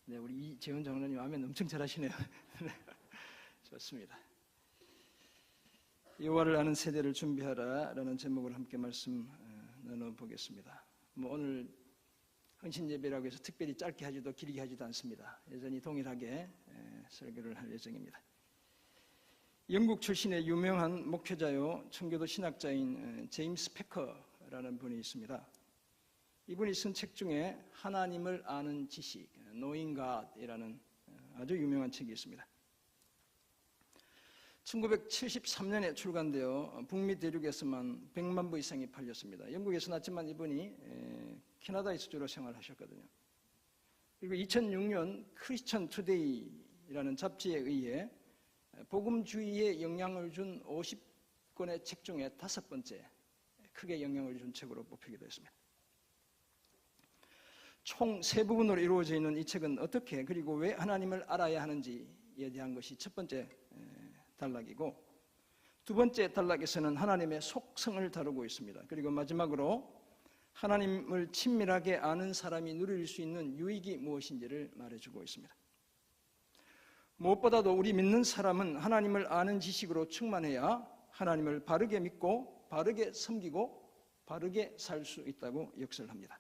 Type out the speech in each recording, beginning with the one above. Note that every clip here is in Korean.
네, 우리 이재훈 장로님 아멘 엄청 잘하시네요. 좋습니다. 여호와를 아는 세대를 준비하라라는 제목을 함께 말씀 나눠보겠습니다. 오늘 헌신 예배라고 해서 특별히 짧게 하지도 길게 하지도 않습니다. 여전히 동일하게 설교를 할 예정입니다. 영국 출신의 유명한 목회자요 청교도 신학자인 제임스 패커라는 분이 있습니다. 이분이 쓴 책 중에 하나님을 아는 지식, Knowing God이라는 아주 유명한 책이 있습니다. 1973년에 출간되어 북미 대륙에서만 100만 부 이상이 팔렸습니다. 영국에서 났지만 이분이 캐나다에서 주로 생활하셨거든요. 그리고 2006년 크리스천 투데이라는 잡지에 의해 복음주의에 영향을 준 50권의 책 중에 5번째 크게 영향을 준 책으로 뽑히기도 했습니다. 총 3부분으로 이루어져 있는 이 책은 어떻게 그리고 왜 하나님을 알아야 하는지에 대한 것이 첫 번째 단락이고, 두 번째 단락에서는 하나님의 속성을 다루고 있습니다. 그리고 마지막으로 하나님을 친밀하게 아는 사람이 누릴 수 있는 유익이 무엇인지를 말해주고 있습니다. 무엇보다도 우리 믿는 사람은 하나님을 아는 지식으로 충만해야 하나님을 바르게 믿고 바르게 섬기고 바르게 살 수 있다고 역설합니다.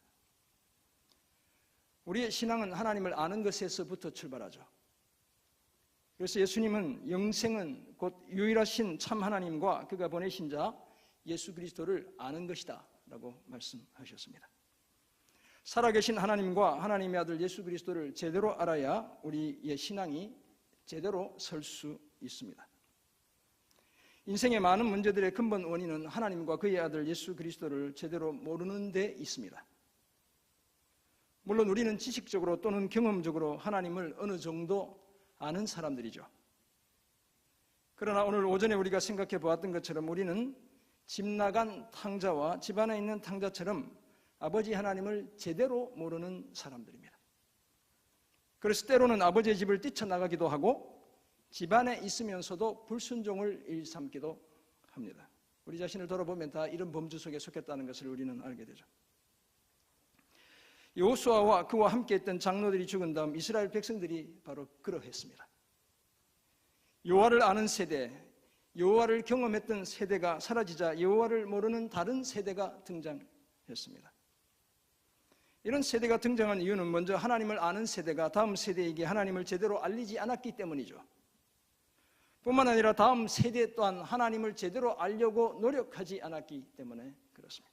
우리의 신앙은 하나님을 아는 것에서부터 출발하죠. 그래서 예수님은 영생은 곧 유일하신 참 하나님과 그가 보내신 자 예수 그리스도를 아는 것이다 라고 말씀하셨습니다. 살아계신 하나님과 하나님의 아들 예수 그리스도를 제대로 알아야 우리의 신앙이 제대로 설 수 있습니다. 인생의 많은 문제들의 근본 원인은 하나님과 그의 아들 예수 그리스도를 제대로 모르는 데 있습니다. 물론 우리는 지식적으로 또는 경험적으로 하나님을 어느 정도 아는 사람들이죠. 그러나 오늘 오전에 우리가 생각해 보았던 것처럼 우리는 집 나간 탕자와 집 안에 있는 탕자처럼 아버지 하나님을 제대로 모르는 사람들입니다. 그래서 때로는 아버지의 집을 뛰쳐나가기도 하고 집 안에 있으면서도 불순종을 일삼기도 합니다. 우리 자신을 돌아보면 다 이런 범주 속에 속했다는 것을 우리는 알게 되죠. 여호수아와 그와 함께 했던 장로들이 죽은 다음 이스라엘 백성들이 바로 그러했습니다. 여호와를 아는 세대, 여호와를 경험했던 세대가 사라지자 여호와를 모르는 다른 세대가 등장했습니다. 이런 세대가 등장한 이유는 먼저 하나님을 아는 세대가 다음 세대에게 하나님을 제대로 알리지 않았기 때문이죠. 뿐만 아니라 다음 세대 또한 하나님을 제대로 알려고 노력하지 않았기 때문에 그렇습니다.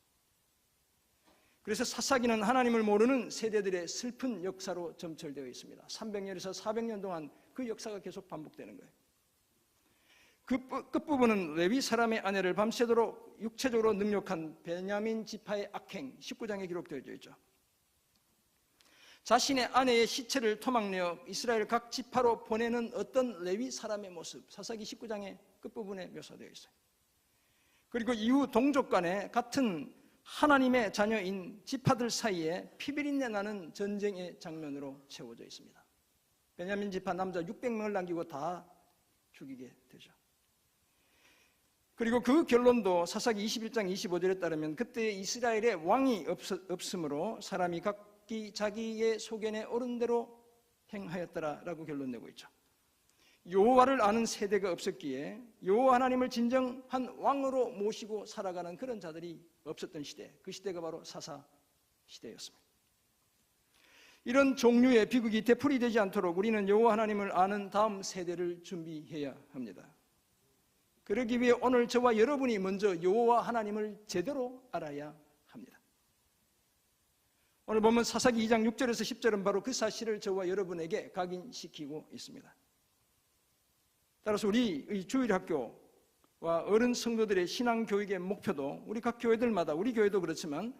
그래서 사사기는 하나님을 모르는 세대들의 슬픈 역사로 점철되어 있습니다. 300년에서 400년 동안 그 역사가 계속 반복되는 거예요. 그 끝부분은 레위 사람의 아내를 밤새도록 육체적으로 능욕한 베냐민 지파의 악행 19장에 기록되어 있죠. 자신의 아내의 시체를 토막내어 이스라엘 각 지파로 보내는 어떤 레위 사람의 모습, 사사기 19장의 끝부분에 묘사되어 있어요. 그리고 이후 동족 간에 같은 하나님의 자녀인 지파들 사이에 피비린내 나는 전쟁의 장면으로 채워져 있습니다. 베냐민 지파 남자 600명을 남기고 다 죽이게 되죠. 그리고 그 결론도 사사기 21장 25절에 따르면 그때 이스라엘에 왕이 없으므로 사람이 각기 자기의 소견에 옳은 대로 행하였더라라고 결론 내고 있죠. 여호와를 아는 세대가 없었기에 여호와 하나님을 진정한 왕으로 모시고 살아가는 그런 자들이 없었던 시대, 그 시대가 바로 사사 시대였습니다. 이런 종류의 비극이 되풀이되지 않도록 우리는 여호와 하나님을 아는 다음 세대를 준비해야 합니다. 그러기 위해 오늘 저와 여러분이 먼저 여호와 하나님을 제대로 알아야 합니다. 오늘 보면 사사기 2장 6절에서 10절은 바로 그 사실을 저와 여러분에게 각인시키고 있습니다. 따라서 우리의 주일학교와 어른 성도들의 신앙교육의 목표도 우리 각 교회들마다, 우리 교회도 그렇지만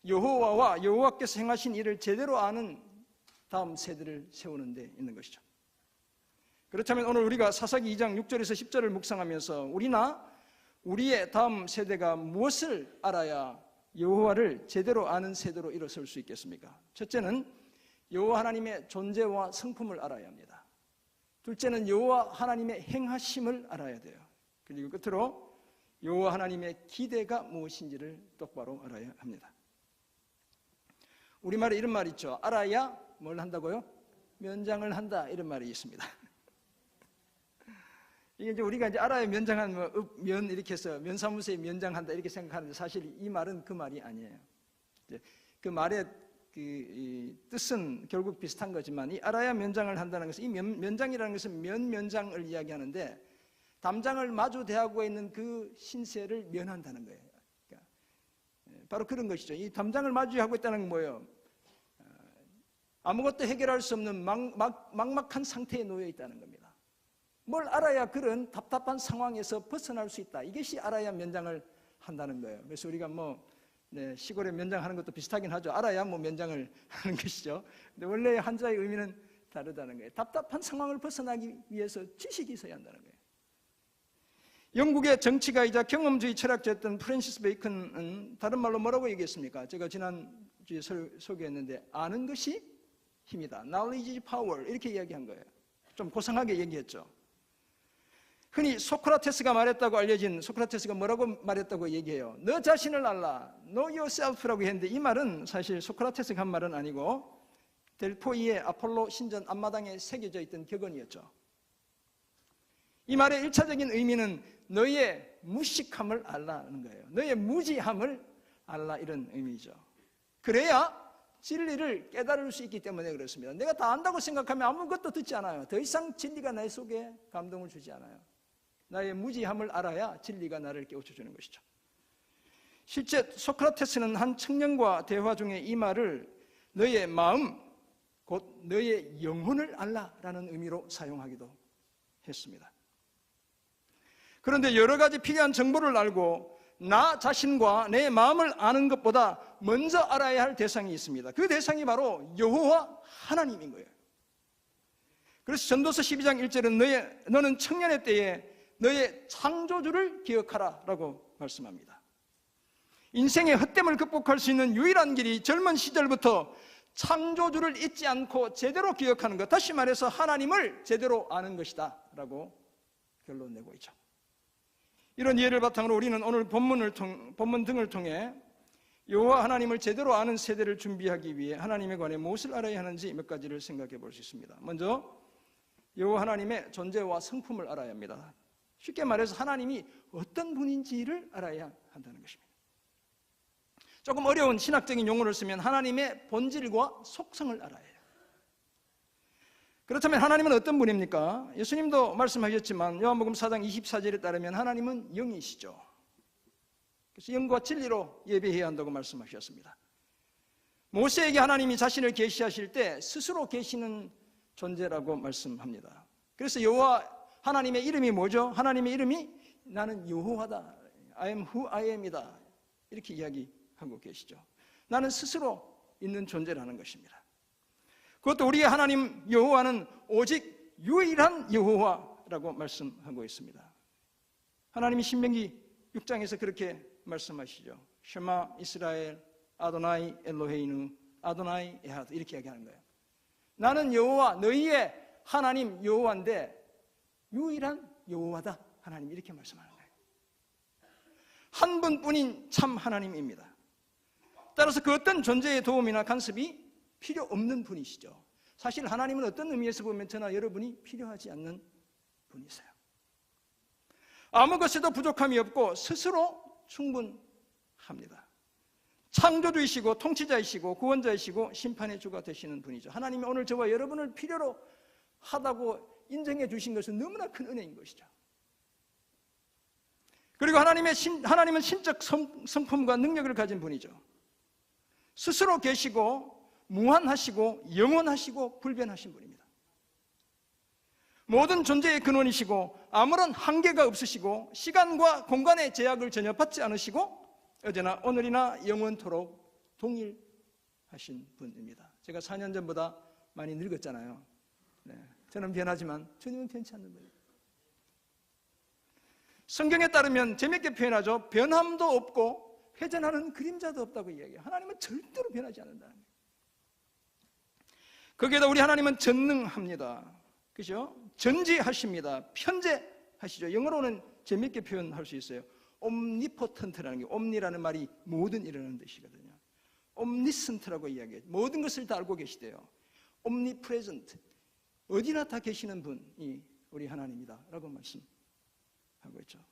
여호와와 여호와께서 행하신 일을 제대로 아는 다음 세대를 세우는 데 있는 것이죠. 그렇다면 오늘 우리가 사사기 2장 6절에서 10절을 묵상하면서 우리나 우리의 다음 세대가 무엇을 알아야 여호와를 제대로 아는 세대로 일어설 수 있겠습니까? 첫째는 여호와 하나님의 존재와 성품을 알아야 합니다. 둘째는 여호와 하나님의 행하심을 알아야 돼요. 그리고 끝으로 여호와 하나님의 기대가 무엇인지를 똑바로 알아야 합니다. 우리말에 이런 말 있죠. 알아야 뭘 한다고요? 면장을 한다 이런 말이 있습니다. 이게 이제 우리가 이제 알아야 면장한 면 이렇게 해서 면사무소에 면장한다 이렇게 생각하는데 사실 이 말은 그 말이 아니에요. 그 말의 이 뜻은 결국 비슷한 거지만 이 알아야 면장을 한다는 것은 이 면장이라는 것은 면장을 이야기하는데 담장을 마주 대하고 있는 그 신세를 면한다는 거예요. 그러니까 바로 그런 것이죠. 이 담장을 마주하고 있다는 건 뭐예요? 아무것도 해결할 수 없는 막막한 상태에 놓여 있다는 겁니다. 뭘 알아야 그런 답답한 상황에서 벗어날 수 있다. 이것이 알아야 면장을 한다는 거예요. 그래서 우리가 시골에 면장하는 것도 비슷하긴 하죠. 알아야 면장을 하는 것이죠. 근데 원래 한자의 의미는 다르다는 거예요. 답답한 상황을 벗어나기 위해서 지식이 있어야 한다는 거예요. 영국의 정치가이자 경험주의 철학자였던 프랜시스 베이컨은 다른 말로 뭐라고 얘기했습니까? 제가 지난주에 소개했는데 아는 것이 힘이다. Knowledge is power 이렇게 이야기한 거예요. 좀 고상하게 얘기했죠. 흔히 소크라테스가 말했다고 알려진 소크라테스가 뭐라고 말했다고 얘기해요. 너 자신을 알라. Know yourself라고 했는데 이 말은 사실 소크라테스가 한 말은 아니고 델포이의 아폴로 신전 앞마당에 새겨져 있던 격언이었죠. 이 말의 1차적인 의미는 너의 무식함을 알라는 거예요. 너의 무지함을 알라 이런 의미죠. 그래야 진리를 깨달을 수 있기 때문에 그렇습니다. 내가 다 안다고 생각하면 아무것도 듣지 않아요. 더 이상 진리가 내 속에 감동을 주지 않아요. 나의 무지함을 알아야 진리가 나를 깨우쳐주는 것이죠. 실제 소크라테스는 한 청년과 대화 중에 이 말을 너의 마음, 곧 너의 영혼을 알라라는 의미로 사용하기도 했습니다. 그런데 여러 가지 필요한 정보를 알고 나 자신과 내 마음을 아는 것보다 먼저 알아야 할 대상이 있습니다. 그 대상이 바로 여호와 하나님인 거예요. 그래서 전도서 12장 1절은 너는 청년의 때에 너의 창조주를 기억하라 라고 말씀합니다. 인생의 헛됨을 극복할 수 있는 유일한 길이 젊은 시절부터 창조주를 잊지 않고 제대로 기억하는 것, 다시 말해서 하나님을 제대로 아는 것이다 라고 결론 내고 있죠. 이런 이해를 바탕으로 우리는 오늘 본문 등을 통해 여호와 하나님을 제대로 아는 세대를 준비하기 위해 하나님에 관해 무엇을 알아야 하는지 몇 가지를 생각해 볼 수 있습니다. 먼저 여호와 하나님의 존재와 성품을 알아야 합니다. 쉽게 말해서 하나님이 어떤 분인지를 알아야 한다는 것입니다. 조금 어려운 신학적인 용어를 쓰면 하나님의 본질과 속성을 알아야 해요. 그렇다면 하나님은 어떤 분입니까? 예수님도 말씀하셨지만 요한복음 4장 24절에 따르면 하나님은 영이시죠. 그래서 영과 진리로 예배해야 한다고 말씀하셨습니다. 모세에게 하나님이 자신을 계시하실 때 스스로 계시는 존재라고 말씀합니다. 그래서 여호와 하나님의 이름이 뭐죠? 하나님의 이름이 나는 여호와다. I am who I am이다. 이렇게 이야기하고 계시죠. 나는 스스로 있는 존재라는 것입니다. 그것도 우리의 하나님 여호와는 오직 유일한 여호와라고 말씀하고 있습니다. 하나님이 신명기 6장에서 그렇게 말씀하시죠. 쉐마 이스라엘 아도나이 엘로헤이누 아도나이 에하드 이렇게 이야기하는 거예요. 나는 여호와 너희의 하나님 여호와인데 유일한 여호와다. 하나님 이렇게 말씀하는 거예요. 한 분뿐인 참 하나님입니다. 따라서 그 어떤 존재의 도움이나 간섭이 필요 없는 분이시죠. 사실 하나님은 어떤 의미에서 보면 저나 여러분이 필요하지 않는 분이세요. 아무 것에도 부족함이 없고 스스로 충분합니다. 창조주이시고 통치자이시고 구원자이시고 심판의 주가 되시는 분이죠. 하나님이 오늘 저와 여러분을 필요로 하다고 인정해 주신 것은 너무나 큰 은혜인 것이죠. 그리고 하나님은 신적 성품과 능력을 가진 분이죠. 스스로 계시고 무한하시고 영원하시고 불변하신 분입니다. 모든 존재의 근원이시고 아무런 한계가 없으시고 시간과 공간의 제약을 전혀 받지 않으시고 어제나 오늘이나 영원토록 동일하신 분입니다. 제가 4년 전보다 많이 늙었잖아요. 네, 저는 변하지만 주님은 변치 않는 분이에요. 성경에 따르면 재밌게 표현하죠. 변함도 없고 회전하는 그림자도 없다고 이야기해요. 하나님은 절대로 변하지 않는다는 거예요. 거기에다 우리 하나님은 전능합니다. 그죠? 전지하십니다. 편재하시죠. 영어로는 재밌게 표현할 수 있어요. omnipotent라는 게 omni라는 말이 모든 이라는 뜻이거든요. omniscient라고 이야기해요. 모든 것을 다 알고 계시대요. omnipresent, 어디나 다 계시는 분이 우리 하나님이다라고 말씀하고 있죠.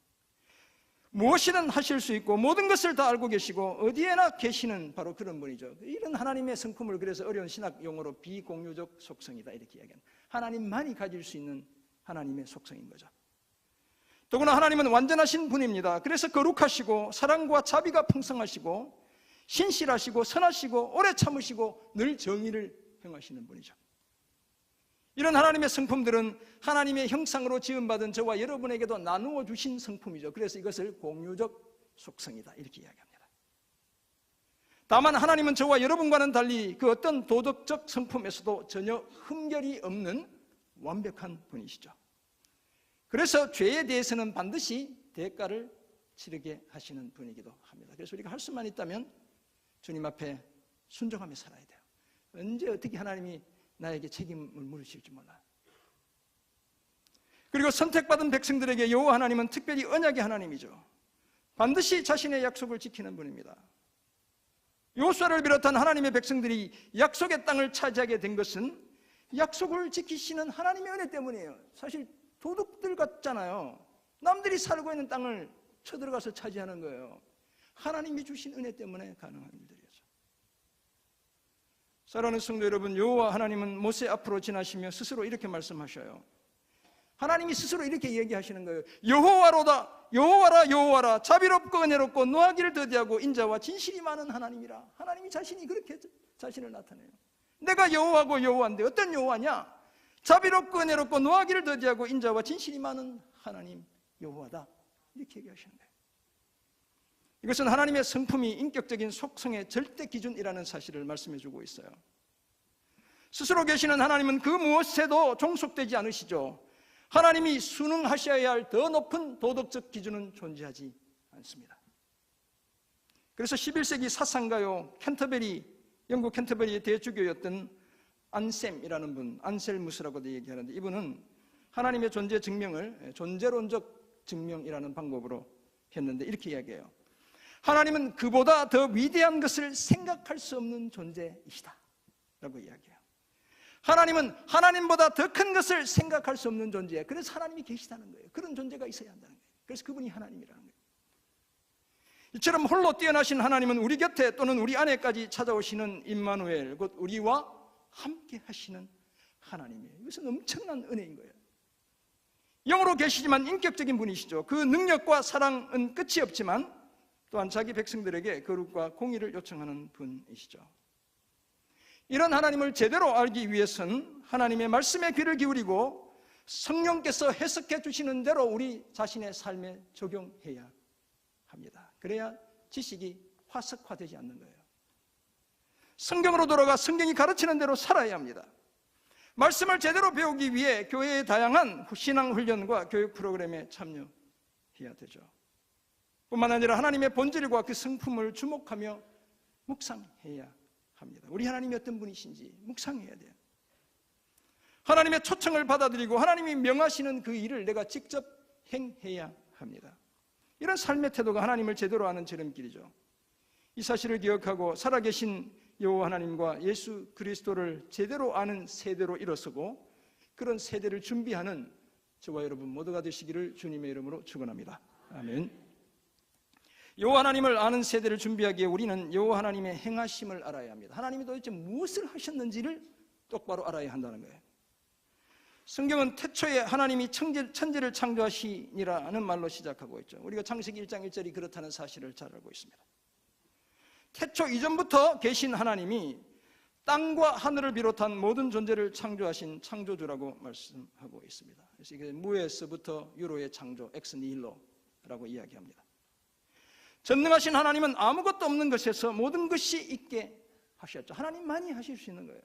무엇이든 하실 수 있고 모든 것을 다 알고 계시고 어디에나 계시는 바로 그런 분이죠. 이런 하나님의 성품을 그래서 어려운 신학 용어로 비공유적 속성이다 이렇게 이야기합니다. 하나님만이 가질 수 있는 하나님의 속성인 거죠. 더구나 하나님은 완전하신 분입니다. 그래서 거룩하시고 사랑과 자비가 풍성하시고 신실하시고 선하시고 오래 참으시고 늘 정의를 행하시는 분이죠. 이런 하나님의 성품들은 하나님의 형상으로 지음받은 저와 여러분에게도 나누어 주신 성품이죠. 그래서 이것을 공유적 속성이다 이렇게 이야기합니다. 다만 하나님은 저와 여러분과는 달리 그 어떤 도덕적 성품에서도 전혀 흠결이 없는 완벽한 분이시죠. 그래서 죄에 대해서는 반드시 대가를 치르게 하시는 분이기도 합니다. 그래서 우리가 할 수만 있다면 주님 앞에 순종하며 살아야 돼요. 언제 어떻게 하나님이 나에게 책임을 물으실지 몰라요. 그리고 선택받은 백성들에게 여호와 하나님은 특별히 언약의 하나님이죠. 반드시 자신의 약속을 지키는 분입니다. 여호수아를 비롯한 하나님의 백성들이 약속의 땅을 차지하게 된 것은 약속을 지키시는 하나님의 은혜 때문이에요. 사실 도둑들 같잖아요. 남들이 살고 있는 땅을 쳐들어가서 차지하는 거예요. 하나님이 주신 은혜 때문에 가능한 일들이죠. 사랑하는 성도 여러분, 여호와 하나님은 모세 앞으로 지나시며 스스로 이렇게 말씀하셔요. 하나님이 스스로 이렇게 얘기하시는 거예요. 여호와로다, 여호와라, 여호와라, 자비롭고 은혜롭고 노하기를 더디하고 인자와 진실이 많은 하나님이라. 하나님이 자신이 그렇게 자신을 나타내요. 내가 여호와고 여호와인데 어떤 여호와냐? 자비롭고 은혜롭고 노하기를 더디하고 인자와 진실이 많은 하나님 여호와다 이렇게 얘기하시는 거예요. 이것은 하나님의 성품이 인격적인 속성의 절대 기준이라는 사실을 말씀해 주고 있어요. 스스로 계시는 하나님은 그 무엇에도 종속되지 않으시죠. 하나님이 순응하셔야 할 더 높은 도덕적 기준은 존재하지 않습니다. 그래서 11세기 사상가요 영국 캔터베리의 대주교였던 안셈이라는 분, 안셀무스라고도 얘기하는데 이분은 하나님의 존재 증명을 존재론적 증명이라는 방법으로 했는데 이렇게 이야기해요. 하나님은 그보다 더 위대한 것을 생각할 수 없는 존재이시다 라고 이야기해요. 하나님은 하나님보다 더 큰 것을 생각할 수 없는 존재예요. 그래서 하나님이 계시다는 거예요. 그런 존재가 있어야 한다는 거예요. 그래서 그분이 하나님이라는 거예요. 이처럼 홀로 뛰어나신 하나님은 우리 곁에 또는 우리 안에까지 찾아오시는 임마누엘, 곧 우리와 함께 하시는 하나님이에요. 이것은 엄청난 은혜인 거예요. 영으로 계시지만 인격적인 분이시죠. 그 능력과 사랑은 끝이 없지만 또한 자기 백성들에게 거룩과 공의를 요청하는 분이시죠. 이런 하나님을 제대로 알기 위해서는 하나님의 말씀에 귀를 기울이고 성령께서 해석해 주시는 대로 우리 자신의 삶에 적용해야 합니다. 그래야 지식이 화석화되지 않는 거예요. 성경으로 돌아가 성경이 가르치는 대로 살아야 합니다. 말씀을 제대로 배우기 위해 교회의 다양한 신앙 훈련과 교육 프로그램에 참여해야 되죠. 뿐만 아니라 하나님의 본질과 그 성품을 주목하며 묵상해야 합니다. 우리 하나님이 어떤 분이신지 묵상해야 돼요. 하나님의 초청을 받아들이고 하나님이 명하시는 그 일을 내가 직접 행해야 합니다. 이런 삶의 태도가 하나님을 제대로 아는 지름길이죠. 이 사실을 기억하고 살아계신 여호와 하나님과 예수 그리스도를 제대로 아는 세대로 일어서고 그런 세대를 준비하는 저와 여러분 모두가 되시기를 주님의 이름으로 축원합니다. 아멘. 여호와 하나님을 아는 세대를 준비하기에 우리는 여호와 하나님의 행하심을 알아야 합니다. 하나님이 도대체 무엇을 하셨는지를 똑바로 알아야 한다는 거예요. 성경은 태초에 하나님이 천지를 창조하시니라는 말로 시작하고 있죠. 우리가 창세기 1장 1절이 그렇다는 사실을 잘 알고 있습니다. 태초 이전부터 계신 하나님이 땅과 하늘을 비롯한 모든 존재를 창조하신 창조주라고 말씀하고 있습니다. 그래서 이게 무에서부터 유로의 창조, 엑스 니힐로라고 이야기합니다. 전능하신 하나님은 아무것도 없는 것에서 모든 것이 있게 하셨죠. 하나님만이 하실 수 있는 거예요.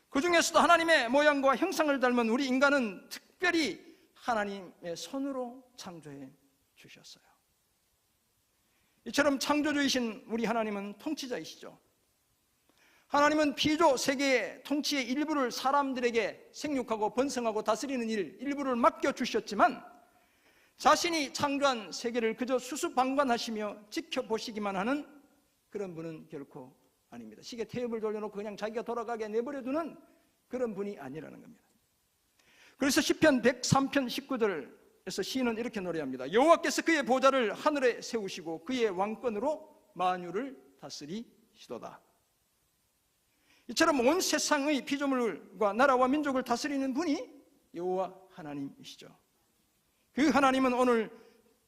그 중에서도 하나님의 모양과 형상을 닮은 우리 인간은 특별히 하나님의 손으로 창조해 주셨어요. 이처럼 창조주이신 우리 하나님은 통치자이시죠. 하나님은 피조 세계의 통치의 일부를 사람들에게 생육하고 번성하고 다스리는 일부를 맡겨주셨지만 자신이 창조한 세계를 그저 수수방관하시며 지켜보시기만 하는 그런 분은 결코 아닙니다. 시계 태엽을 돌려놓고 그냥 자기가 돌아가게 내버려두는 그런 분이 아니라는 겁니다. 그래서 시편 103편 19절에서 시인은 이렇게 노래합니다. 여호와께서 그의 보좌를 하늘에 세우시고 그의 왕권으로 만유를 다스리시도다. 이처럼 온 세상의 피조물과 나라와 민족을 다스리는 분이 여호와 하나님이시죠. 그 하나님은 오늘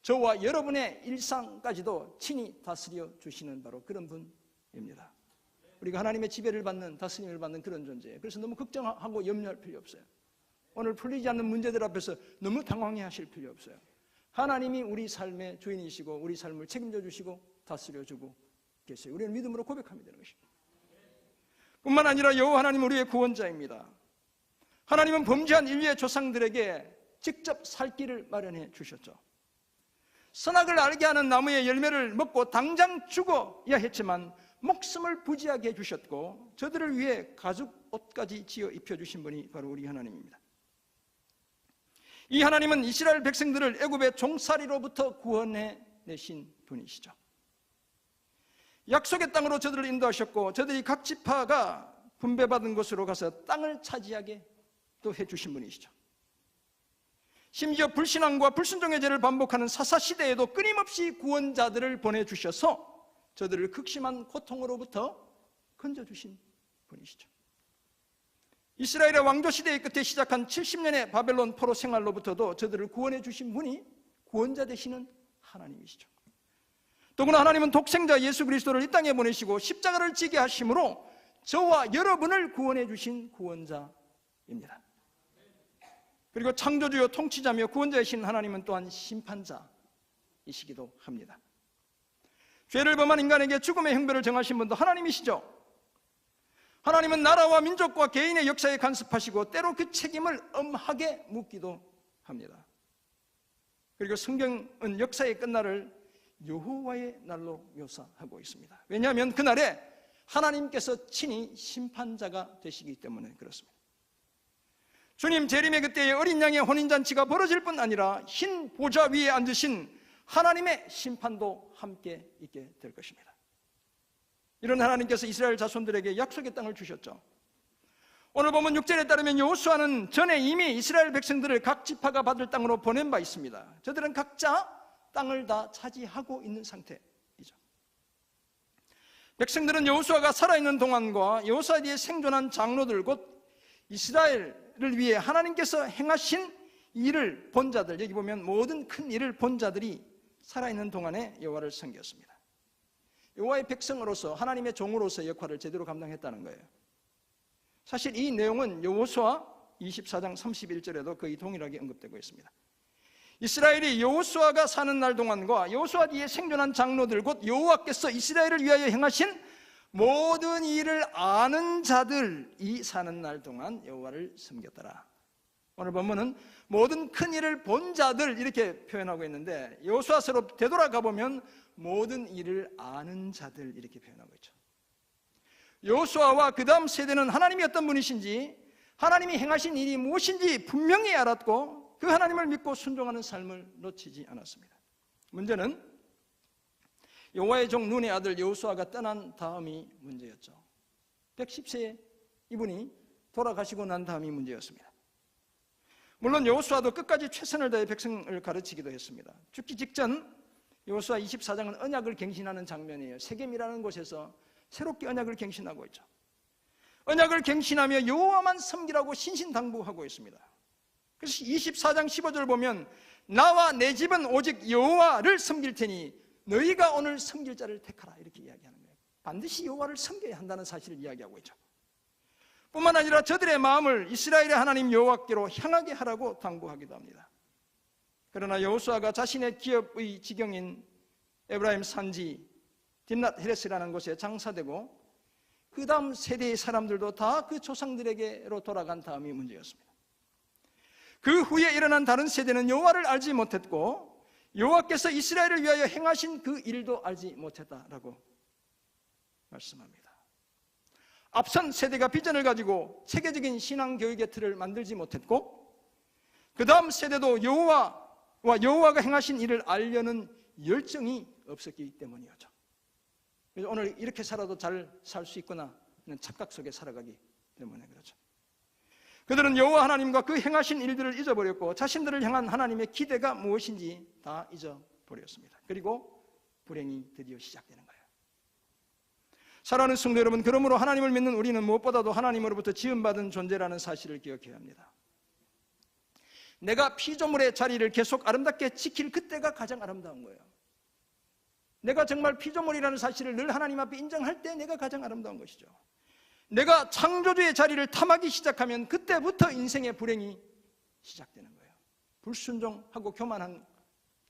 저와 여러분의 일상까지도 친히 다스려 주시는 바로 그런 분입니다. 우리가 하나님의 지배를 받는, 다스림을 받는 그런 존재예요. 그래서 너무 걱정하고 염려할 필요 없어요. 오늘 풀리지 않는 문제들 앞에서 너무 당황해 하실 필요 없어요. 하나님이 우리 삶의 주인이시고 우리 삶을 책임져 주시고 다스려 주고 계세요. 우리는 믿음으로 고백하면 되는 것입니다. 뿐만 아니라 여호와 하나님은 우리의 구원자입니다. 하나님은 범죄한 인류의 조상들에게 직접 살 길을 마련해 주셨죠. 선악을 알게 하는 나무의 열매를 먹고 당장 죽어야 했지만 목숨을 부지하게 해주셨고 저들을 위해 가죽 옷까지 지어 입혀주신 분이 바로 우리 하나님입니다. 이 하나님은 이스라엘 백성들을 애굽의 종살이로부터 구원해내신 분이시죠. 약속의 땅으로 저들을 인도하셨고 저들이 각 지파가 분배받은 곳으로 가서 땅을 차지하게 또 해주신 분이시죠. 심지어 불신앙과 불순종의 죄를 반복하는 사사시대에도 끊임없이 구원자들을 보내주셔서 저들을 극심한 고통으로부터 건져주신 분이시죠. 이스라엘의 왕조시대의 끝에 시작한 70년의 바벨론 포로 생활로부터도 저들을 구원해 주신 분이 구원자 되시는 하나님이시죠. 더구나 하나님은 독생자 예수 그리스도를 이 땅에 보내시고 십자가를 지게 하심으로 저와 여러분을 구원해 주신 구원자입니다. 그리고 창조주요 통치자며 구원자이신 하나님은 또한 심판자이시기도 합니다. 죄를 범한 인간에게 죽음의 형벌을 정하신 분도 하나님이시죠. 하나님은 나라와 민족과 개인의 역사에 간섭하시고 때로 그 책임을 엄하게 묻기도 합니다. 그리고 성경은 역사의 끝날을 여호와의 날로 묘사하고 있습니다. 왜냐하면 그날에 하나님께서 친히 심판자가 되시기 때문에 그렇습니다. 주님 재림의 그때에 어린 양의 혼인잔치가 벌어질 뿐 아니라 흰 보좌 위에 앉으신 하나님의 심판도 함께 있게 될 것입니다. 이런 하나님께서 이스라엘 자손들에게 약속의 땅을 주셨죠. 오늘 보면 6절에 따르면 여호수아는 전에 이미 이스라엘 백성들을 각 지파가 받을 땅으로 보낸 바 있습니다. 저들은 각자 땅을 다 차지하고 있는 상태이죠. 백성들은 여호수아가 살아있는 동안과 여호수아 뒤에 생존한 장로들 곧 이스라엘을 위해 하나님께서 행하신 일을 본 자들, 여기 보면 모든 큰 일을 본 자들이 살아있는 동안에 여호와를 섬겼습니다. 여호와의 백성으로서 하나님의 종으로서 역할을 제대로 감당했다는 거예요. 사실 이 내용은 여호수아 24장 31절에도 거의 동일하게 언급되고 있습니다. 이스라엘이 여호수아가 사는 날 동안과 여호수아 뒤에 생존한 장로들 곧 여호와께서 이스라엘을 위하여 행하신 모든 일을 아는 자들이 사는 날 동안 여호와를 섬겼더라. 오늘 본문은 모든 큰 일을 본 자들 이렇게 표현하고 있는데 여호수아서로 되돌아가 보면 모든 일을 아는 자들 이렇게 표현하고 있죠. 여호수아와 그 다음 세대는 하나님이 어떤 분이신지 하나님이 행하신 일이 무엇인지 분명히 알았고 그 하나님을 믿고 순종하는 삶을 놓치지 않았습니다. 문제는 여호와의 종 눈의 아들 여호수아가 떠난 다음이 문제였죠. 110세 이분이 돌아가시고 난 다음이 문제였습니다. 물론 여호수아도 끝까지 최선을 다해 백성을 가르치기도 했습니다. 죽기 직전 여호수아 24장은 언약을 갱신하는 장면이에요. 세겜이라는 곳에서 새롭게 언약을 갱신하고 있죠. 언약을 갱신하며 여호와만 섬기라고 신신당부하고 있습니다. 그래서 24장 15절 보면 나와 내 집은 오직 여호와를 섬길 테니 너희가 오늘 섬길 자를 택하라 이렇게 이야기하는 거예요. 반드시 여호와를 섬겨야 한다는 사실을 이야기하고 있죠. 뿐만 아니라 저들의 마음을 이스라엘의 하나님 여호와께로 향하게 하라고 당부하기도 합니다. 그러나 여호수아가 자신의 기업의 지경인 에브라임 산지 딥낫 헤레스라는 곳에 장사되고 그 다음 세대의 사람들도 다 그 조상들에게로 돌아간 다음이 문제였습니다. 그 후에 일어난 다른 세대는 여호와를 알지 못했고 여호와께서 이스라엘을 위하여 행하신 그 일도 알지 못했다라고 말씀합니다. 앞선 세대가 비전을 가지고 체계적인 신앙 교육의 틀을 만들지 못했고 그 다음 세대도 여호와가 행하신 일을 알려는 열정이 없었기 때문이었죠. 그래서 오늘 이렇게 살아도 잘 살 수 있구나 하는 착각 속에 살아가기 때문에 그렇죠. 그들은 여호와 하나님과 그 행하신 일들을 잊어버렸고 자신들을 향한 하나님의 기대가 무엇인지 다 잊어버렸습니다. 그리고 불행이 드디어 시작되는 거예요. 사랑하는 성도 여러분, 그러므로 하나님을 믿는 우리는 무엇보다도 하나님으로부터 지음받은 존재라는 사실을 기억해야 합니다. 내가 피조물의 자리를 계속 아름답게 지킬 그때가 가장 아름다운 거예요. 내가 정말 피조물이라는 사실을 늘 하나님 앞에 인정할 때 내가 가장 아름다운 것이죠. 내가 창조주의 자리를 탐하기 시작하면 그때부터 인생의 불행이 시작되는 거예요. 불순종하고 교만한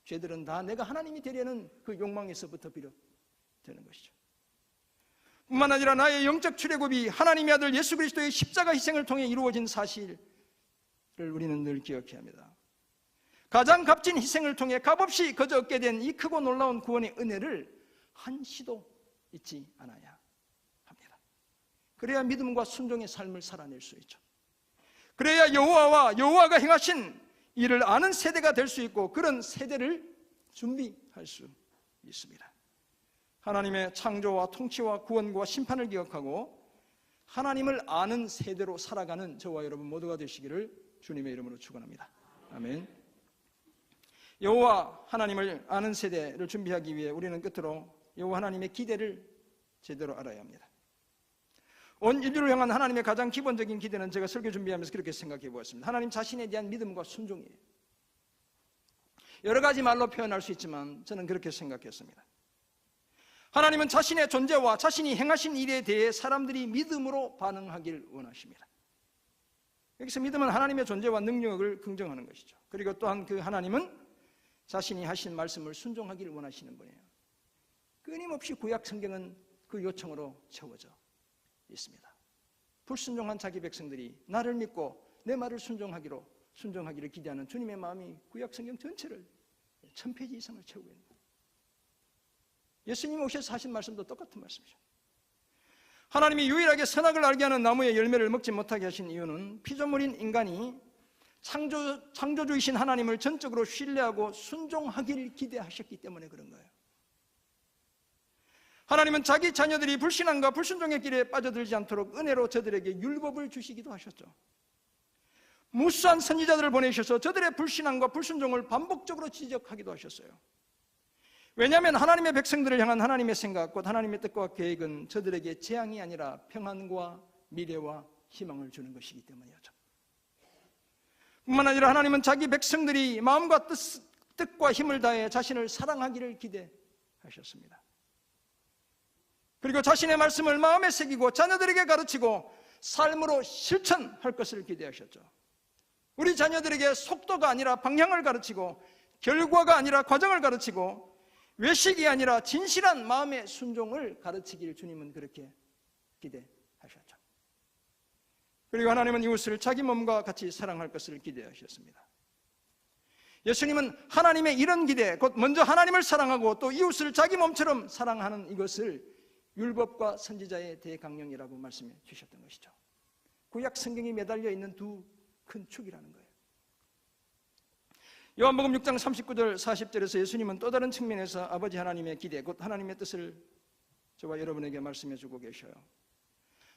죄들은 다 내가 하나님이 되려는 그 욕망에서부터 비롯되는 것이죠. 뿐만 아니라 나의 영적 출애굽이 하나님의 아들 예수 그리스도의 십자가 희생을 통해 이루어진 사실을 우리는 늘 기억해야 합니다. 가장 값진 희생을 통해 값없이 거저 얻게 된 이 크고 놀라운 구원의 은혜를 한시도 잊지 않아야 합니다. 그래야 믿음과 순종의 삶을 살아낼 수 있죠. 그래야 여호와가 행하신 일을 아는 세대가 될 수 있고 그런 세대를 준비할 수 있습니다. 하나님의 창조와 통치와 구원과 심판을 기억하고 하나님을 아는 세대로 살아가는 저와 여러분 모두가 되시기를 주님의 이름으로 축원합니다. 아멘. 여호와 하나님을 아는 세대를 준비하기 위해 우리는 끝으로 여호와 하나님의 기대를 제대로 알아야 합니다. 온 인류를 향한 하나님의 가장 기본적인 기대는 제가 설교 준비하면서 그렇게 생각해 보았습니다. 하나님 자신에 대한 믿음과 순종이에요. 여러 가지 말로 표현할 수 있지만 저는 그렇게 생각했습니다. 하나님은 자신의 존재와 자신이 행하신 일에 대해 사람들이 믿음으로 반응하길 원하십니다. 여기서 믿음은 하나님의 존재와 능력을 긍정하는 것이죠. 그리고 또한 그 하나님은 자신이 하신 말씀을 순종하기를 원하시는 분이에요. 끊임없이 구약 성경은 그 요청으로 채워져 있습니다. 불순종한 자기 백성들이 나를 믿고 내 말을 순종하기를 기대하는 주님의 마음이 구약 성경 전체를 1000페이지 이상을 채우고 있는 거예요. 예수님이 오셔서 하신 말씀도 똑같은 말씀이죠. 하나님이 유일하게 선악을 알게 하는 나무의 열매를 먹지 못하게 하신 이유는 피조물인 인간이 창조주이신 하나님을 전적으로 신뢰하고 순종하기를 기대하셨기 때문에 그런 거예요. 하나님은 자기 자녀들이 불신앙과 불순종의 길에 빠져들지 않도록 은혜로 저들에게 율법을 주시기도 하셨죠. 무수한 선지자들을 보내셔서 저들의 불신앙과 불순종을 반복적으로 지적하기도 하셨어요. 왜냐하면 하나님의 백성들을 향한 하나님의 생각, 곧 하나님의 뜻과 계획은 저들에게 재앙이 아니라 평안과 미래와 희망을 주는 것이기 때문이었죠. 뿐만 아니라 하나님은 자기 백성들이 마음과 뜻과 힘을 다해 자신을 사랑하기를 기대하셨습니다. 그리고 자신의 말씀을 마음에 새기고 자녀들에게 가르치고 삶으로 실천할 것을 기대하셨죠. 우리 자녀들에게 속도가 아니라 방향을 가르치고 결과가 아니라 과정을 가르치고 외식이 아니라 진실한 마음의 순종을 가르치기를 주님은 그렇게 기대하셨죠. 그리고 하나님은 이웃을 자기 몸과 같이 사랑할 것을 기대하셨습니다. 예수님은 하나님의 이런 기대, 곧 먼저 하나님을 사랑하고 또 이웃을 자기 몸처럼 사랑하는 이것을 율법과 선지자의 대강령이라고 말씀해 주셨던 것이죠. 구약 성경이 매달려 있는 두 큰 축이라는 거예요. 요한복음 6장 39절 40절에서 예수님은 또 다른 측면에서 아버지 하나님의 기대, 곧 하나님의 뜻을 저와 여러분에게 말씀해 주고 계셔요.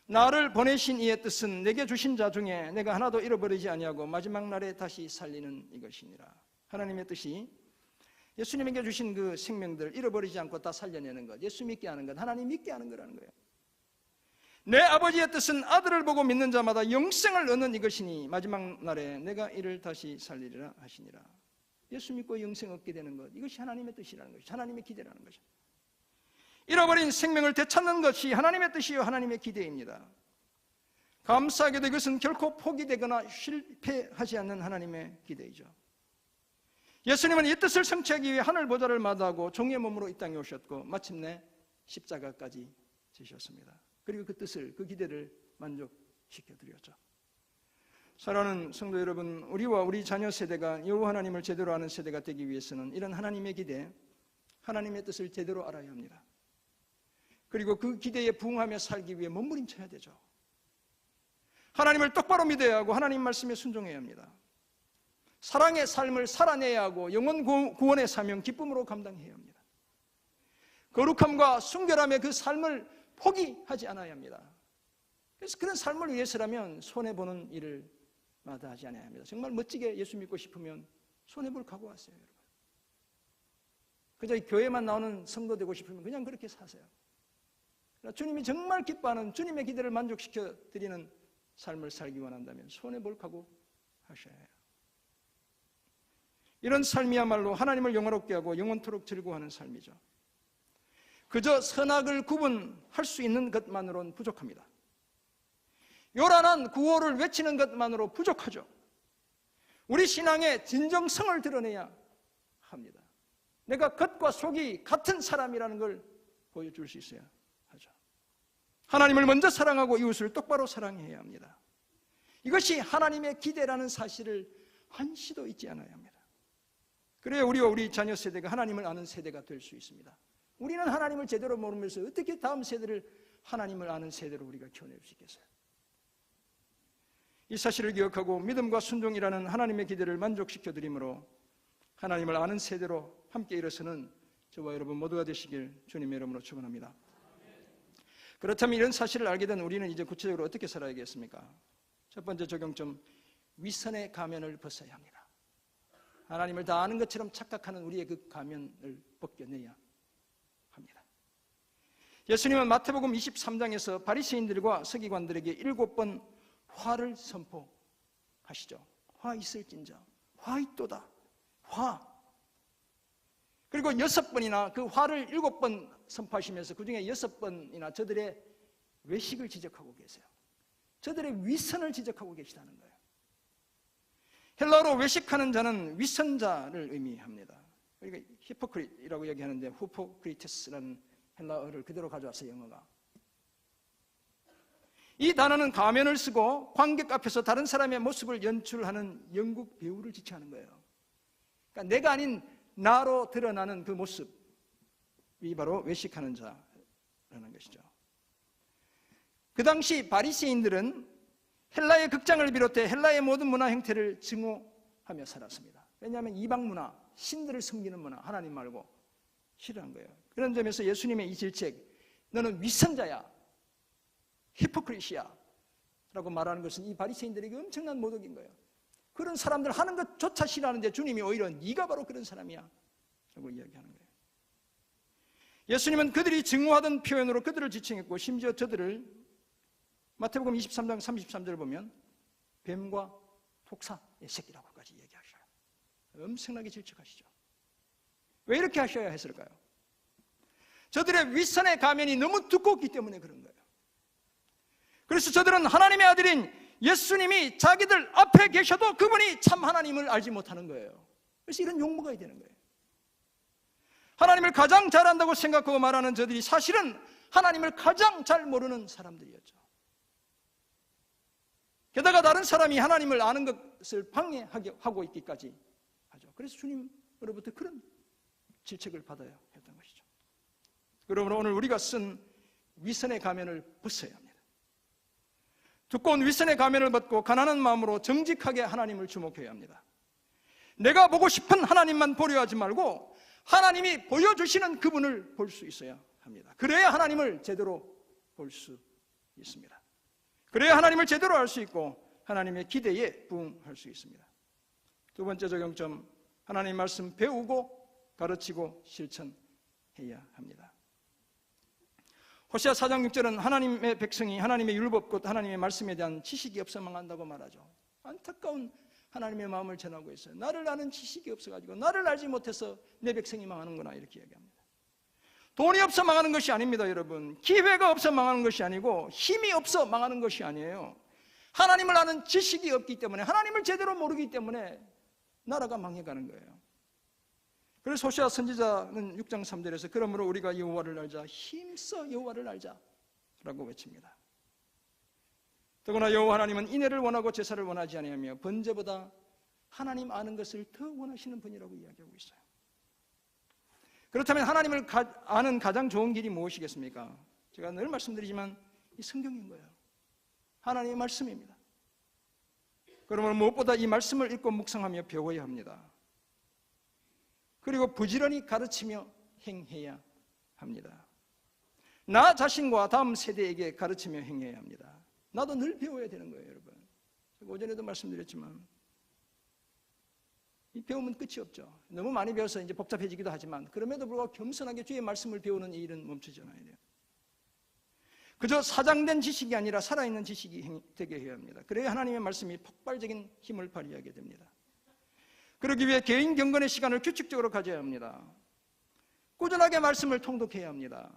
나를 보내신 이의 뜻은 내게 주신 자 중에 내가 하나도 잃어버리지 아니하고 마지막 날에 다시 살리는 이것이니라. 하나님의 뜻이 예수님에게 주신 그 생명들 잃어버리지 않고 다 살려내는 것, 예수 믿게 하는 것, 하나님 믿게 하는 거라는 거예요. 내 아버지의 뜻은 아들을 보고 믿는 자마다 영생을 얻는 이것이니 마지막 날에 내가 이를 다시 살리리라 하시니라. 예수 믿고 영생 얻게 되는 것, 이것이 하나님의 뜻이라는 것이죠. 하나님의 기대라는 것이죠. 잃어버린 생명을 되찾는 것이 하나님의 뜻이요 하나님의 기대입니다. 감사하게도 이것은 결코 포기되거나 실패하지 않는 하나님의 기대이죠. 예수님은 이 뜻을 성취하기 위해 하늘 보좌를 마다하고 종의 몸으로 이 땅에 오셨고 마침내 십자가까지 지셨습니다. 그리고 그 뜻을, 그 기대를 만족시켜드렸죠. 사랑하는 성도 여러분, 우리와 우리 자녀 세대가 여호와 하나님을 제대로 아는 세대가 되기 위해서는 이런 하나님의 기대, 하나님의 뜻을 제대로 알아야 합니다. 그리고 그 기대에 부응하며 살기 위해 몸부림쳐야 되죠. 하나님을 똑바로 믿어야 하고 하나님 말씀에 순종해야 합니다. 사랑의 삶을 살아내야 하고 영혼 구원의 사명 기쁨으로 감당해야 합니다. 거룩함과 순결함의 그 삶을 포기하지 않아야 합니다. 그래서 그런 삶을 위해서라면 손해보는 일을 마다하지 않아야 합니다. 정말 멋지게 예수 믿고 싶으면 손해볼 각오하세요, 여러분. 그저 교회만 나오는 성도 되고 싶으면 그냥 그렇게 사세요. 주님이 정말 기뻐하는 주님의 기대를 만족시켜 드리는 삶을 살기 원한다면 손해볼 각오 하셔야 해요. 이런 삶이야말로 하나님을 영화롭게 하고 영원토록 즐거워하는 삶이죠. 그저 선악을 구분할 수 있는 것만으로는 부족합니다. 요란한 구호를 외치는 것만으로 부족하죠. 우리 신앙의 진정성을 드러내야 합니다. 내가 겉과 속이 같은 사람이라는 걸 보여줄 수 있어야 하죠. 하나님을 먼저 사랑하고 이웃을 똑바로 사랑해야 합니다. 이것이 하나님의 기대라는 사실을 한시도 잊지 않아야 합니다. 그래야 우리와 우리 자녀 세대가 하나님을 아는 세대가 될 수 있습니다. 우리는 하나님을 제대로 모르면서 어떻게 다음 세대를 하나님을 아는 세대로 우리가 키워낼 수 있겠어요? 이 사실을 기억하고 믿음과 순종이라는 하나님의 기대를 만족시켜 드림으로 하나님을 아는 세대로 함께 일어서는 저와 여러분 모두가 되시길 주님의 이름으로 축원합니다. 그렇다면 이런 사실을 알게 된 우리는 이제 구체적으로 어떻게 살아야겠습니까? 첫 번째 적용점, 위선의 가면을 벗어야 합니다. 하나님을 다 아는 것처럼 착각하는 우리의 그 가면을 벗겨내야 합니다. 예수님은 마태복음 23장에서 바리새인들과 서기관들에게 7번 화를 선포하시죠. 화 있을진저, 화 있도다, 화. 그리고 6번이나 그 화를 7번 선포하시면서 그 중에 6번이나 저들의 외식을 지적하고 계세요. 저들의 위선을 지적하고 계시다는 거예요. 헬라어로 외식하는 자는 위선자를 의미합니다. 그러니까 히포크리트라고 얘기하는데 후포크리테스라는 헬라어를 그대로 가져와서 영어가. 이 단어는 가면을 쓰고 관객 앞에서 다른 사람의 모습을 연출하는 연극 배우를 지칭하는 거예요. 그러니까 내가 아닌 나로 드러나는 그 모습이 바로 외식하는 자라는 것이죠. 그 당시 바리새인들은 헬라의 극장을 비롯해 헬라의 모든 문화 형태를 증오하며 살았습니다. 왜냐하면 이방 문화, 신들을 섬기는 문화, 하나님 말고 싫어한 거예요. 그런 점에서 예수님의 이 질책, 너는 위선자야, 히포크리시야 라고 말하는 것은 이 바리새인들에게 엄청난 모독인 거예요. 그런 사람들 하는 것조차 싫어하는데 주님이 오히려 네가 바로 그런 사람이야 라고 이야기하는 거예요. 예수님은 그들이 증오하던 표현으로 그들을 지칭했고 심지어 저들을 마태복음 23장 33절을 보면 뱀과 독사의 새끼라고까지 얘기하셔요. 엄청나게 질책하시죠. 왜 이렇게 하셔야 했을까요? 저들의 윗선의 가면이 너무 두껍기 때문에 그런 거예요. 그래서 저들은 하나님의 아들인 예수님이 자기들 앞에 계셔도 그분이 참 하나님을 알지 못하는 거예요. 그래서 이런 욕먹어야 되는 거예요. 하나님을 가장 잘 안다고 생각하고 말하는 저들이 사실은 하나님을 가장 잘 모르는 사람들이었죠. 게다가 다른 사람이 하나님을 아는 것을 방해하고 있기까지 하죠. 그래서 주님으로부터 그런 질책을 받아야 했던 것이죠. 그러므로 오늘 우리가 쓴 위선의 가면을 벗어야 합니다. 두꺼운 위선의 가면을 벗고 가난한 마음으로 정직하게 하나님을 주목해야 합니다. 내가 보고 싶은 하나님만 보려 하지 말고 하나님이 보여주시는 그분을 볼 수 있어야 합니다. 그래야 하나님을 제대로 볼 수 있습니다. 그래야 하나님을 제대로 알 수 있고 하나님의 기대에 부응할 수 있습니다. 두 번째 적용점, 하나님 말씀 배우고 가르치고 실천해야 합니다. 호세아 4장 6절은 하나님의 백성이 하나님의 율법 곧 하나님의 말씀에 대한 지식이 없어 망한다고 말하죠. 안타까운 하나님의 마음을 전하고 있어요. 나를 아는 지식이 없어가지고 나를 알지 못해서 내 백성이 망하는구나 이렇게 얘기합니다. 돈이 없어 망하는 것이 아닙니다, 여러분. 기회가 없어 망하는 것이 아니고 힘이 없어 망하는 것이 아니에요. 하나님을 아는 지식이 없기 때문에, 하나님을 제대로 모르기 때문에 나라가 망해가는 거예요. 그래서 호세아 선지자는 6장 3절에서 그러므로 우리가 여호와를 알자, 힘써 여호와를 알자 라고 외칩니다. 더구나 여호와 하나님은 인애를 원하고 제사를 원하지 아니하며 번제보다 하나님 아는 것을 더 원하시는 분이라고 이야기하고 있어요. 그렇다면 하나님을 아는 가장 좋은 길이 무엇이겠습니까? 제가 늘 말씀드리지만 이 성경인 거예요. 하나님의 말씀입니다. 그러므로 무엇보다 이 말씀을 읽고 묵상하며 배워야 합니다. 그리고 부지런히 가르치며 행해야 합니다. 나 자신과 다음 세대에게 가르치며 행해야 합니다. 나도 늘 배워야 되는 거예요, 여러분. 오전에도 말씀드렸지만 이 배움은 끝이 없죠. 너무 많이 배워서 이제 복잡해지기도 하지만 그럼에도 불구하고 겸손하게 주의 말씀을 배우는 이 일은 멈추지 않아야 돼요. 그저 사장된 지식이 아니라 살아있는 지식이 되게 해야 합니다. 그래야 하나님의 말씀이 폭발적인 힘을 발휘하게 됩니다. 그러기 위해 개인 경건의 시간을 규칙적으로 가져야 합니다. 꾸준하게 말씀을 통독해야 합니다.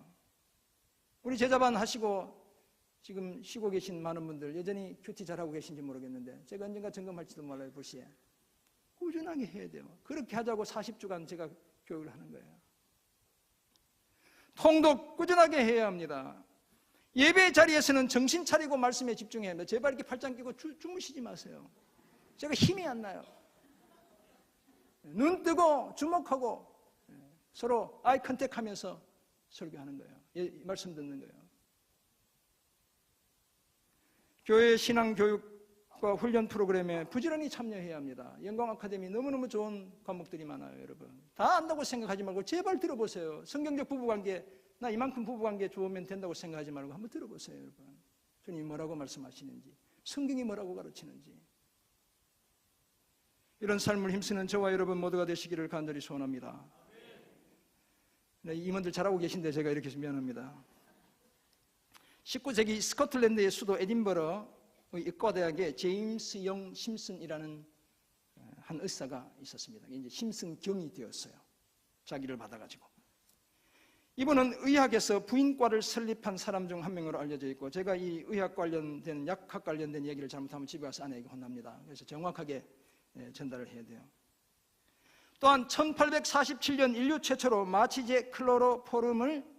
우리 제자반 하시고 지금 쉬고 계신 많은 분들 여전히 큐티 잘하고 계신지 모르겠는데 제가 언젠가 점검할지도 몰라요. 불시에 꾸준하게 해야 돼요. 그렇게 하자고 40주간 제가 교육을 하는 거예요. 통독 꾸준하게 해야 합니다. 예배 자리에서는 정신 차리고 말씀에 집중해야 합니다. 제발 이렇게 팔짱 끼고 주무시지 마세요. 제가 힘이 안 나요. 눈 뜨고 주목하고 서로 아이 컨택하면서 설교하는 거예요. 말씀 듣는 거예요. 교회 신앙교육과 훈련 프로그램에 부지런히 참여해야 합니다. 영광 아카데미 너무너무 좋은 과목들이 많아요. 여러분 다 안다고 생각하지 말고 제발 들어보세요. 성경적 부부관계 나 이만큼 부부관계 좋으면 된다고 생각하지 말고 한번 들어보세요. 여러분 주님이 뭐라고 말씀하시는지 성경이 뭐라고 가르치는지 이런 삶을 힘쓰는 저와 여러분 모두가 되시기를 간절히 소원합니다. 네, 임원들 잘하고 계신데 제가 이렇게 해서 미안합니다. 19세기 스코틀랜드의 수도 에딘버러 의과대학에 제임스 영 심슨이라는 한 의사가 있었습니다. 이제 심슨 경이 되었어요. 자기를 받아가지고. 이분은 의학에서 부인과를 설립한 사람 중 한 명으로 알려져 있고 제가 이 의학 관련된 약학 관련된 얘기를 잘못하면 집에 가서 아내에게 혼납니다. 그래서 정확하게 전달을 해야 돼요. 또한 1847년 인류 최초로 마취제 클로로포름을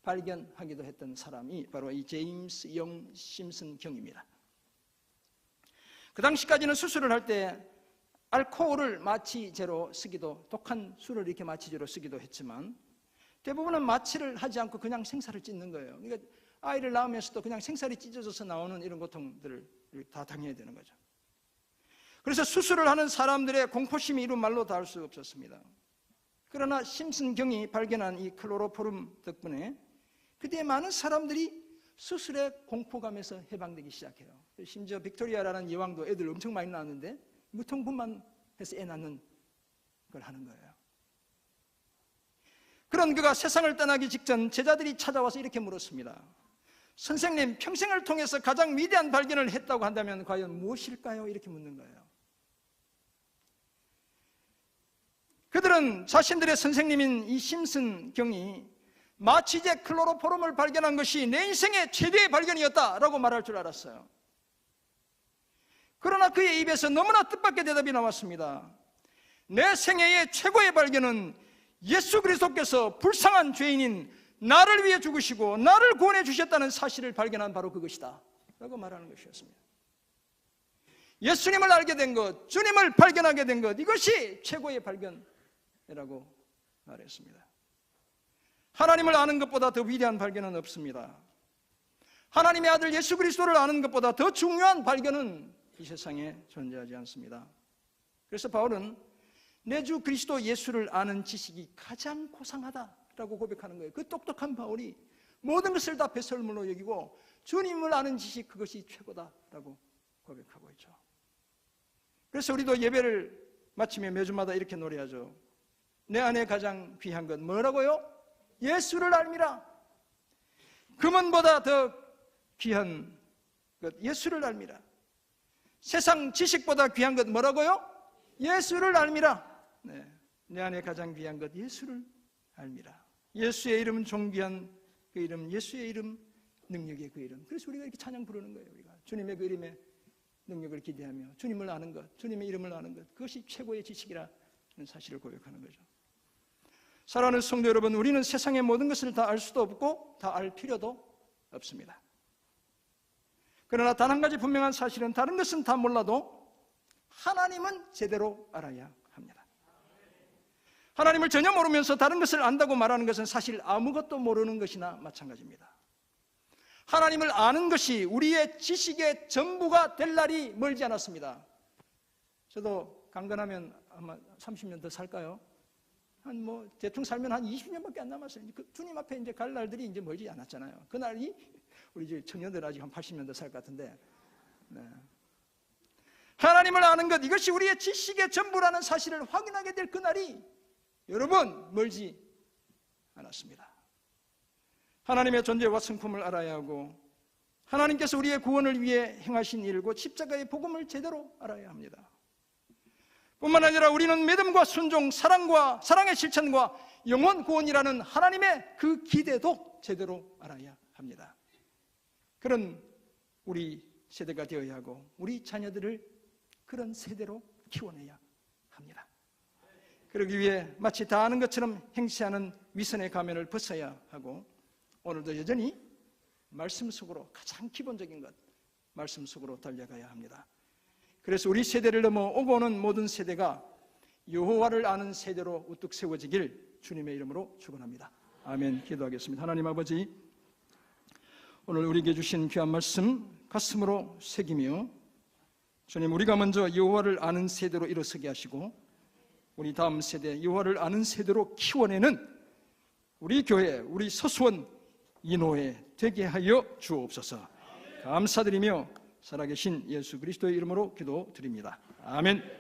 발견하기도 했던 사람이 바로 이 제임스 영 심슨 경입니다. 그 당시까지는 수술을 할 때 알코올을 마취제로 쓰기도 독한 술을 이렇게 마취제로 쓰기도 했지만 대부분은 마취를 하지 않고 그냥 생사를 찢는 거예요. 그러니까 아이를 낳으면서도 그냥 생살이 찢어져서 나오는 이런 고통들을 다 당해야 되는 거죠. 그래서 수술을 하는 사람들의 공포심이 이루 말로 닿을 수 없었습니다. 그러나 심슨 경이 발견한 이 클로로포름 덕분에 그때 많은 사람들이 수술의 공포감에서 해방되기 시작해요. 심지어 빅토리아라는 여왕도 애들 엄청 많이 낳았는데 무통분만 해서 애 낳는 걸 하는 거예요. 그런 그가 세상을 떠나기 직전 제자들이 찾아와서 이렇게 물었습니다. 선생님, 평생을 통해서 가장 위대한 발견을 했다고 한다면 과연 무엇일까요? 이렇게 묻는 거예요. 그들은 자신들의 선생님인 이 심슨 경이 마취제 클로로포름을 발견한 것이 내 인생의 최대의 발견이었다라고 말할 줄 알았어요. 그러나 그의 입에서 너무나 뜻밖의 대답이 나왔습니다. 내 생애의 최고의 발견은 예수 그리스도께서 불쌍한 죄인인 나를 위해 죽으시고 나를 구원해 주셨다는 사실을 발견한 바로 그것이다 라고 말하는 것이었습니다. 예수님을 알게 된 것, 주님을 발견하게 된 것, 이것이 최고의 발견이라고 말했습니다. 하나님을 아는 것보다 더 위대한 발견은 없습니다. 하나님의 아들 예수 그리스도를 아는 것보다 더 중요한 발견은 이 세상에 존재하지 않습니다. 그래서 바울은 내 주 그리스도 예수를 아는 지식이 가장 고상하다라고 고백하는 거예요. 그 똑똑한 바울이 모든 것을 다 배설물로 여기고 주님을 아는 지식 그것이 최고다라고 고백하고 있죠. 그래서 우리도 예배를 마치며 매주마다 이렇게 노래하죠. 내 안에 가장 귀한 건 뭐라고요? 예수를 알미라. 금은보다 더 귀한 것 예수를 알미라. 세상 지식보다 귀한 것 뭐라고요? 예수를 알미라. 네, 내 안에 가장 귀한 것 예수를 알미라. 예수의 이름은 존귀한 그 이름, 예수의 이름 능력의 그 이름. 그래서 우리가 이렇게 찬양 부르는 거예요. 우리가 주님의 그 이름의 능력을 기대하며 주님을 아는 것, 주님의 이름을 아는 것, 그것이 최고의 지식이라는 사실을 고백하는 거죠. 사랑하는 성도 여러분, 우리는 세상의 모든 것을 다 알 수도 없고 다 알 필요도 없습니다. 그러나 단 한 가지 분명한 사실은 다른 것은 다 몰라도 하나님은 제대로 알아야 합니다. 하나님을 전혀 모르면서 다른 것을 안다고 말하는 것은 사실 아무것도 모르는 것이나 마찬가지입니다. 하나님을 아는 것이 우리의 지식의 전부가 될 날이 멀지 않았습니다. 저도 강건하면 아마 30년 더 살까요? 대충 살면 한 20년밖에 안 남았어요. 주님 앞에 이제 갈 날들이 이제 멀지 않았잖아요. 그날이 우리 이제 청년들 아직 한 80년 더 살 것 같은데. 네. 하나님을 아는 것, 이것이 우리의 지식의 전부라는 사실을 확인하게 될 그날이 여러분 멀지 않았습니다. 하나님의 존재와 성품을 알아야 하고 하나님께서 우리의 구원을 위해 행하신 일고 십자가의 복음을 제대로 알아야 합니다. 뿐만 아니라 우리는 믿음과 순종, 사랑의 실천과 영원 구원이라는 하나님의 그 기대도 제대로 알아야 합니다. 그런 우리 세대가 되어야 하고 우리 자녀들을 그런 세대로 키워내야 합니다. 그러기 위해 마치 다 아는 것처럼 행세하는 위선의 가면을 벗어야 하고 오늘도 여전히 말씀 속으로 가장 기본적인 것, 말씀 속으로 달려가야 합니다. 그래서 우리 세대를 넘어 오고 오는 모든 세대가 여호와를 아는 세대로 우뚝 세워지길 주님의 이름으로 축원합니다. 아멘. 기도하겠습니다. 하나님 아버지, 오늘 우리에게 주신 귀한 말씀 가슴으로 새기며 주님, 우리가 먼저 여호와를 아는 세대로 일어서게 하시고 우리 다음 세대 여호와를 아는 세대로 키워내는 우리 교회, 우리 서수원 이노회 되게 하여 주옵소서. 감사드리며 살아계신 예수 그리스도의 이름으로 기도드립니다. 아멘.